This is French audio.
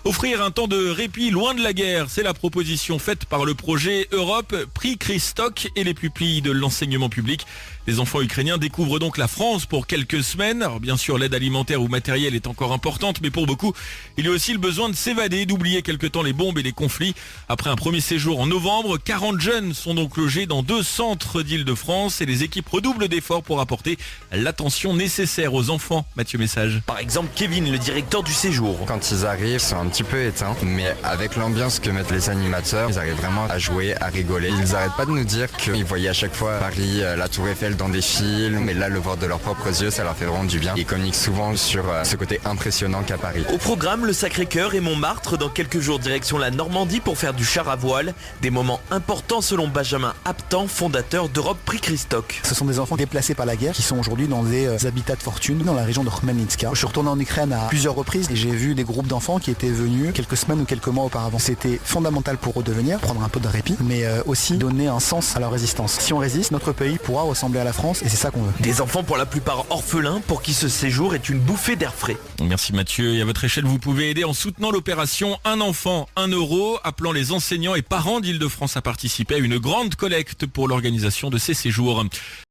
Offrir un temps de répit loin de la guerre, c'est la proposition faite par le projet Europe, Prix Christoc et les pupilles de l'enseignement public. Les enfants ukrainiens découvrent donc la France pour quelques semaines. Alors bien sûr, l'aide alimentaire ou matérielle est encore importante, mais pour beaucoup, il y a aussi le besoin de s'évader, d'oublier quelque temps les bombes et les conflits. Après un premier séjour en novembre, 40 jeunes sont donc logés dans 2 centres d'Île-de-France et les équipes redoublent d'efforts pour apporter l'attention nécessaire aux enfants. Mathieu Message. Par exemple, Kevin, le directeur du séjour. Quand ils arrivent, ils sont un petit peu éteints, mais avec l'ambiance que mettent les animateurs, ils arrivent vraiment à jouer, à rigoler. Ils n'arrêtent pas de nous dire qu'ils voyaient à chaque fois Paris, la Tour Eiffel dans des films, mais là, le voir de leurs propres yeux, ça leur fait vraiment du bien. Ils communiquent souvent sur ce côté impressionnant qu'a Paris. Au programme, le Sacré-Cœur et Montmartre, dans quelques jours direction la Normandie pour faire du char à voile. Des moments importants selon Benjamin Aptan, fondateur d'Europe Prix Christoc. Ce sont des enfants déplacés par la guerre qui sont aujourd'hui dans des habitats de fortune dans la région de Khmelnytska. Je suis retourné en Ukraine à plusieurs reprises et j'ai vu des groupes d'enfants qui étaient venus quelques semaines ou quelques mois auparavant. C'était fondamental pour eux de venir, prendre un peu de répit, mais aussi donner un sens à leur résistance. Si on résiste, notre pays pourra ressembler à la France et c'est ça qu'on veut. Des enfants pour la plupart orphelins pour qui ce séjour est une bouffée d'air frais. Merci Mathieu. Et à votre échelle, vous pouvez aider en soutenant l'opération Un enfant, 1 euro, appelant les enseignants et parents d'Île-de-France à participer à une grande collecte pour l'organisation de ces séjours.